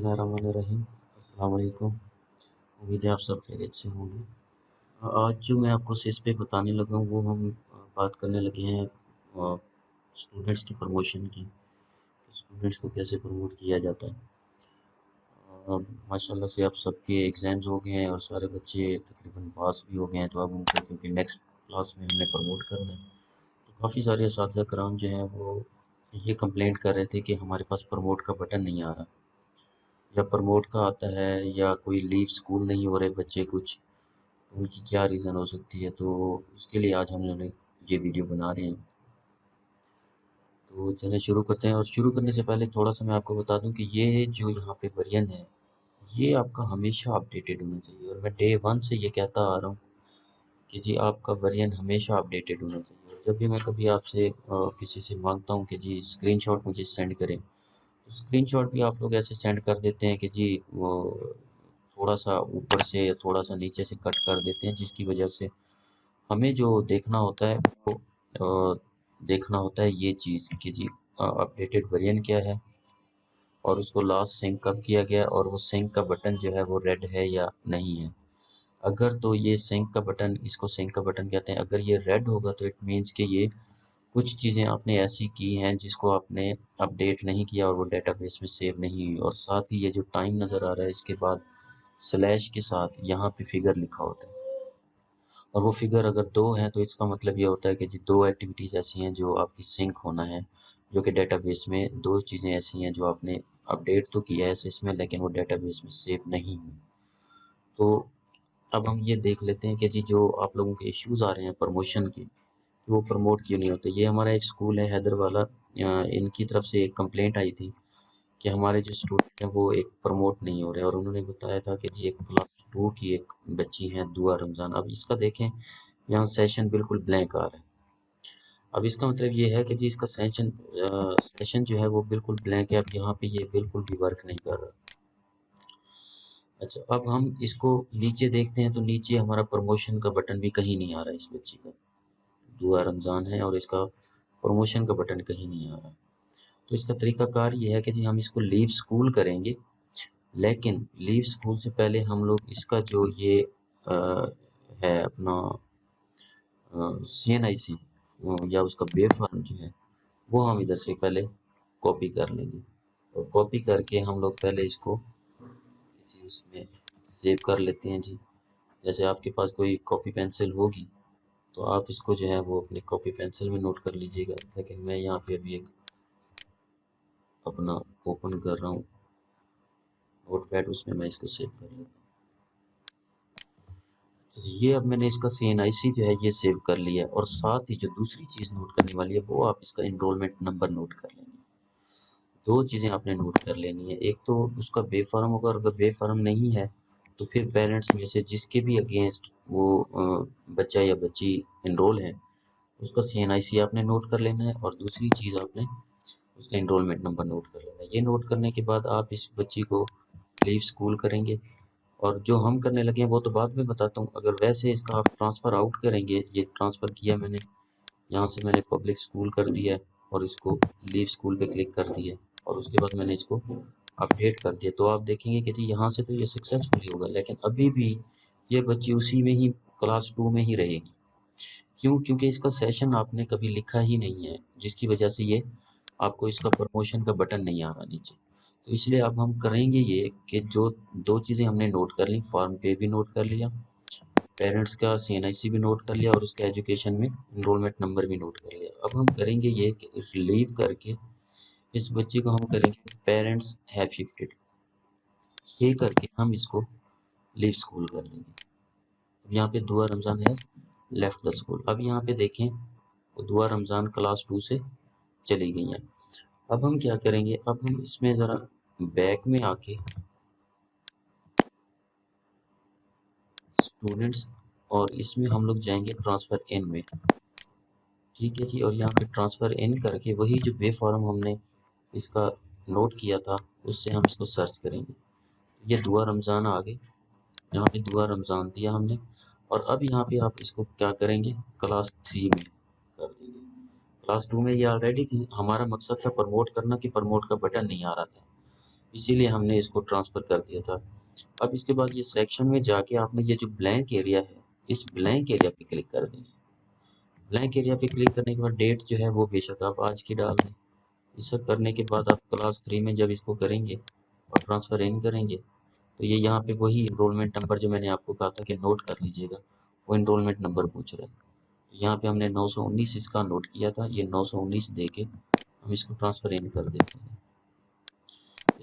बिस्मिल्लाहिर्रहमानिर्रहीम। अस्सलाम वालेकुम। उम्मीद है आप सब खैरियत से होंगे। आज जो मैं आपको इस पे बताने लगा हूँ वो हम बात करने लगे हैं स्टूडेंट्स की प्रमोशन की। स्टूडेंट्स को कैसे प्रमोट किया जाता है। माशाल्लाह से अब सबके एग्ज़ाम्स हो गए हैं और सारे बच्चे तकरीबन पास भी हो गए हैं, तो अब उनको क्योंकि नेक्स्ट क्लास में हमने प्रमोट करना है, तो काफ़ी सारे असातिज़ा कराम जो हैं वो ये कंप्लेंट कर रहे थे कि हमारे पास प्रमोट का बटन नहीं आ रहा, या प्रमोट का आता है या कोई लीव स्कूल नहीं हो रहे बच्चे कुछ, तो उनकी क्या रीज़न हो सकती है। तो उसके लिए आज हम लोग ये वीडियो बना रहे हैं। तो चलिए शुरू करते हैं, और शुरू करने से पहले थोड़ा सा मैं आपको बता दूं कि ये जो यहाँ पे वर्जन है ये आपका हमेशा अपडेटेड होना चाहिए, और मैं डे वन से ये कहता आ रहा हूँ कि जी आपका वर्जन हमेशा अपडेटेड होना चाहिए। और जब भी मैं कभी आपसे किसी से मांगता हूँ कि जी स्क्रीनशॉट मुझे सेंड करें, तो स्क्रीनशॉट भी आप लोग ऐसे सेंड कर देते हैं कि जी वो थोड़ा सा ऊपर से या थोड़ा सा नीचे से कट कर देते हैं, जिसकी वजह से हमें जो देखना होता है वो देखना होता है ये चीज़ कि जी अपडेटेड वर्जन क्या है, और उसको लास्ट सिंक कब किया गया, और वो सिंक का बटन जो है वो रेड है या नहीं है। अगर तो ये सिंक का बटन, इसको सिंक का बटन कहते हैं, अगर ये रेड होगा तो इट मीन्स कि ये कुछ चीज़ें आपने ऐसी की हैं जिसको आपने अपडेट नहीं किया और वो डेटाबेस में सेव नहीं हुई। और साथ ही ये जो टाइम नज़र आ रहा है इसके बाद स्लैश के साथ यहाँ पे फिगर लिखा होता है, और वो फिगर अगर दो हैं तो इसका मतलब ये होता है कि जी दो एक्टिविटीज़ ऐसी हैं जो आपकी सिंक होना है, जो कि डेटाबेस में दो चीज़ें ऐसी हैं जो आपने अपडेट तो किया है इसमें, लेकिन वो डेटाबेस में सेव नहीं हुई। तो अब हम ये देख लेते हैं कि जी जो आप लोगों के इश्यूज़ आ रहे हैं प्रमोशन के, वो प्रमोट क्यों नहीं होते। ये हमारा एक स्कूल है हैदर वाला, इनकी तरफ से एक कंप्लेंट आई थी कि हमारे जो स्टूडेंट हैं वो एक प्रमोट नहीं हो रहे, और उन्होंने बताया था कि जी एक क्लास 2 की एक बच्ची है दुआ रमज़ान। अब इसका देखें, यहाँ सेशन बिल्कुल ब्लैंक आ रहा है। अब इसका मतलब ये है कि जी इसका सेशन जो है वो बिल्कुल ब्लैंक है। अब यहाँ पे ये बिल्कुल भी वर्क नहीं कर रहा। अच्छा, अब हम इसको नीचे देखते हैं तो नीचे हमारा प्रमोशन का बटन भी कहीं नहीं आ रहा है। इस बच्ची का दुआ रमज़ान है और इसका प्रमोशन का बटन कहीं नहीं आ रहा। तो इसका तरीकाकार ये है कि जी हम इसको लीव स्कूल करेंगे, लेकिन लीव स्कूल से पहले हम लोग इसका जो ये है अपना CNIC या उसका बे फॉर्म जो है वो हम इधर से पहले कॉपी कर लेंगे, और कॉपी करके हम लोग पहले इसको किसी उसमें सेव कर लेते हैं जी। जैसे आपके पास कोई कॉपी पेंसिल होगी तो आप इसको जो है वो अपने कॉपी पेंसिल में नोट कर लीजिएगा, लेकिन मैं यहाँ पे अभी एक अपना ओपन कर रहा हूँ नोटपैड, उसमें मैं इसको सेव कर लेता हूँ। तो ये अब मैंने इसका CNIC जो है ये सेव कर लिया है, और साथ ही जो दूसरी चीज़ नोट करने वाली है वो आप इसका इनरोलमेंट नंबर नोट कर लेंगे। दो चीज़ें आपने नोट कर लेनी है, एक तो उसका बे फॉर्म होगा, और अगर बे फॉर्म नहीं है तो फिर पेरेंट्स में से जिसके भी अगेंस्ट वो बच्चा या बच्ची इनरोल है उसका CNIC आपने नोट कर लेना है, और दूसरी चीज़ आपने उसका इनरोलमेंट नंबर नोट कर लेना है। ये नोट करने के बाद आप इस बच्ची को लीव स्कूल करेंगे, और जो हम करने लगे हैं वो तो बाद में बताता हूँ। अगर वैसे इसका आप ट्रांसफ़र आउट करेंगे, ये ट्रांसफ़र किया मैंने, यहाँ से मैंने पब्लिक स्कूल कर दिया है और इसको लीव स्कूल पे क्लिक कर दिया, और उसके बाद मैंने इसको अपडेट कर दिया, तो आप देखेंगे कि जी यहाँ से तो ये सक्सेसफुली होगा, लेकिन अभी भी ये बच्ची उसी में ही क्लास 2 में ही रहेगी। क्यों? क्योंकि इसका सेशन आपने कभी लिखा ही नहीं है, जिसकी वजह से ये आपको इसका प्रमोशन का बटन नहीं आ रहा नीचे। तो इसलिए अब हम करेंगे ये कि जो दो चीज़ें हमने नोट कर ली, फॉर्म पे भी नोट कर लिया, पेरेंट्स का CNIC भी नोट कर लिया, और उसका एजुकेशन में इनरोलमेंट नंबर भी नोट कर लिया। अब हम करेंगे ये कि लीव करके इस बच्चे को हम करेंगे पेरेंट्स हैव शिफ्टेड, ये करके हम इसको लीव स्कूल कर लेंगे। अब यहाँ पे दुआ Ramzan has left the school. अब यहाँ पे देखें तो दुआ रमज़ान क्लास 2 से चली गई हैं। अब हम क्या करेंगे, अब हम इसमें ज़रा बैक में आके स्टूडेंट्स, और इसमें हम लोग जाएंगे ट्रांसफ़र इन में। ठीक है जी, और यहाँ पे ट्रांसफ़र इन करके वही जो बे फॉर्म हमने इसका नोट किया था उससे हम इसको सर्च करेंगे। ये दुआ रमज़ान आ गई, यहाँ पे दुआ रमज़ान दिया हमने, और अब यहाँ पे आप इसको क्या करेंगे क्लास 3 में कर देंगे। क्लास 2 में ये ऑलरेडी थी, हमारा मकसद था प्रमोट करना कि प्रमोट का बटन नहीं आ रहा था, इसीलिए हमने इसको ट्रांसफ़र कर दिया था। अब इसके बाद ये सेक्शन में जाके आपने ये जो ब्लैंक एरिया है, इस ब्लैंक एरिया पे क्लिक कर देंगे। ब्लैंक एरिया पे क्लिक करने के बाद डेट जो है वो बेशक आप आज की डाल दें। ये सब करने के बाद आप क्लास 3 में जब इसको करेंगे और ट्रांसफ़र इन करेंगे, तो ये यहाँ पे वही इनरोलमेंट नंबर जो मैंने आपको कहा था कि नोट कर लीजिएगा, वो इनरोलमेंट नंबर पूछ रहा है। तो यहाँ पे हमने 919 इसका नोट किया था, ये 919 दे के हम इसको ट्रांसफ़र इन कर देते हैं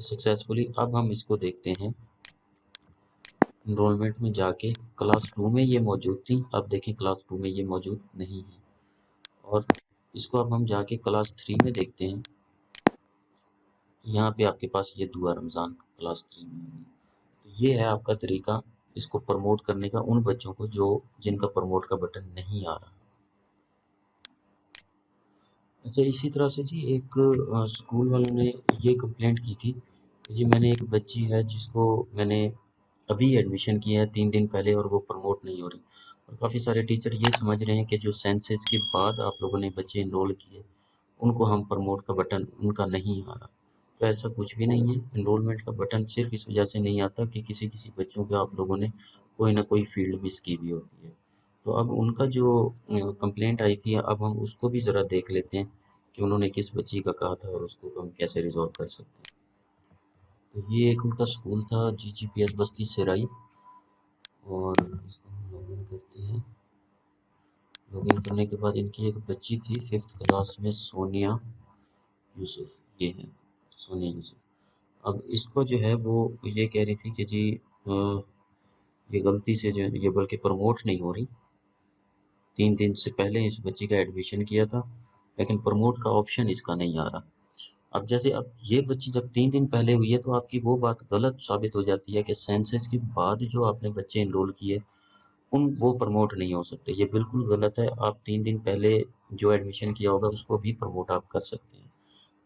सक्सेसफुली। अब हम इसको देखते हैं इनरोलमेंट में जाके, क्लास 2 में ये मौजूद थी, अब देखें क्लास 2 में ये मौजूद नहीं है। और इसको अब हम जाके क्लास 3 में देखते हैं, यहाँ पे आपके पास ये दुआ रमज़ान क्लास 3 में होगी। तो ये है आपका तरीका इसको प्रमोट करने का उन बच्चों को जो जिनका प्रमोट का बटन नहीं आ रहा। अच्छा, इसी तरह से जी एक स्कूल वालों ने ये कंप्लेंट की थी कि जी मैंने एक बच्ची है जिसको मैंने अभी एडमिशन किया है 3 दिन पहले और वो प्रमोट नहीं हो रही। और काफ़ी सारे टीचर ये समझ रहे हैं कि जो सेंसस के बाद आप लोगों ने बच्चे इनरोल किए, उनको हम प्रमोट का बटन उनका नहीं आ रहा। तो ऐसा कुछ भी नहीं है, इनरोलमेंट का बटन सिर्फ इस वजह से नहीं आता कि किसी बच्चों को आप लोगों ने कोई ना कोई फील्ड मिस की भी होती है। तो अब उनका जो कंप्लेंट आई थी, अब हम उसको भी ज़रा देख लेते हैं कि उन्होंने किस बच्ची का कहा था और उसको हम कैसे रिजॉल्व कर सकते हैं। तो ये एक उनका स्कूल था GGPS बस्ती सिराई, और इसको हम लॉगिन करते हैं। लॉगिन करने के बाद इनकी एक बच्ची थी 5th क्लास में, सोनिया यूसुफ, ये है सोनिया यूसुफ। अब इसको जो है वो ये कह रही थी कि जी ये गलती से जो है ये बल्कि प्रमोट नहीं हो रही। 3 दिन से पहले इस बच्ची का एडमिशन किया था, लेकिन प्रमोट का ऑप्शन इसका नहीं आ रहा। अब जैसे अब ये बच्ची जब 3 दिन पहले हुई है तो आपकी वो बात गलत साबित हो जाती है कि सेंसस के बाद जो आपने बच्चे एनरोल किए उन वो प्रमोट नहीं हो सकते। ये बिल्कुल गलत है। आप 3 दिन पहले जो एडमिशन किया होगा उसको भी प्रमोट आप कर सकते हैं।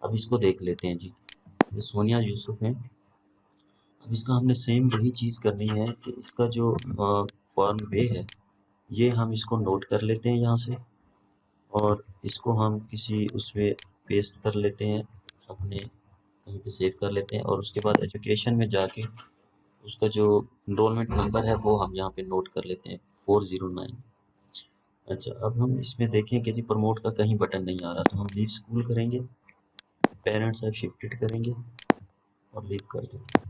अब इसको देख लेते हैं जी। ये सोनिया यूसुफ है। अब इसका हमने सेम वही चीज़ करनी है कि इसका जो फॉर्म बे है, ये हम इसको नोट कर लेते हैं यहाँ से, और इसको हम किसी उसमें पेस्ट कर लेते हैं, अपने कहीं पे सेव कर लेते हैं, और उसके बाद एजुकेशन में जाके उसका जो इनरोलमेंट नंबर है वो हम यहाँ पे नोट कर लेते हैं 409। अच्छा, अब हम इसमें देखें कि जी प्रमोट का कहीं बटन नहीं आ रहा, तो हम लीव स्कूल करेंगे, पेरेंट्स ऐप शिफ्टेड करेंगे और लीव कर देंगे।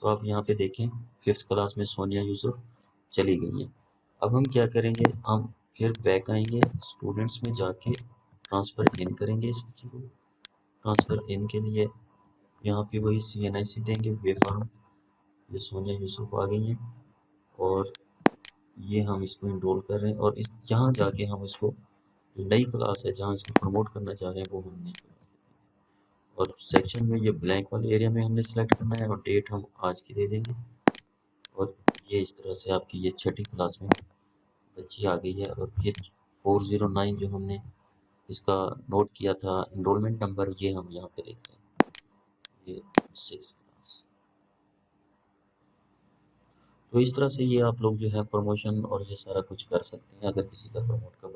तो आप यहाँ पे देखें 5th क्लास में सोनिया यूसुफ चली गई है। अब हम क्या करेंगे, हम फिर बैक आएंगे, स्टूडेंट्स में जाके ट्रांसफ़र इन करेंगे इस बच्ची को। ट्रांसफ़र इन के लिए यहाँ पे वही CNIC देंगे, वे फॉर्म। ये सोनिया यूसुफ आ गई हैं, और ये हम इसको इनरोल कर रहे हैं, और इस यहाँ जाके हम इसको नई क्लास है जहाँ इसको प्रमोट करना चाह रहे हैं वो हम नई क्लास देंगे। और सेक्शन में ये ब्लैंक वाले एरिया में हमने सेलेक्ट करना है, और डेट हम आज की दे देंगे। और ये इस तरह से आपकी ये 6ठी क्लास में बच्ची आ गई है। और ये 409 जो हमने इसका नोट किया था इनरोलमेंट नंबर, ये हम यहाँ पे लिखते हैं, ये 6th क्लास। तो इस तरह से ये आप लोग जो है प्रमोशन और ये सारा कुछ कर सकते हैं अगर किसी का प्रमोट का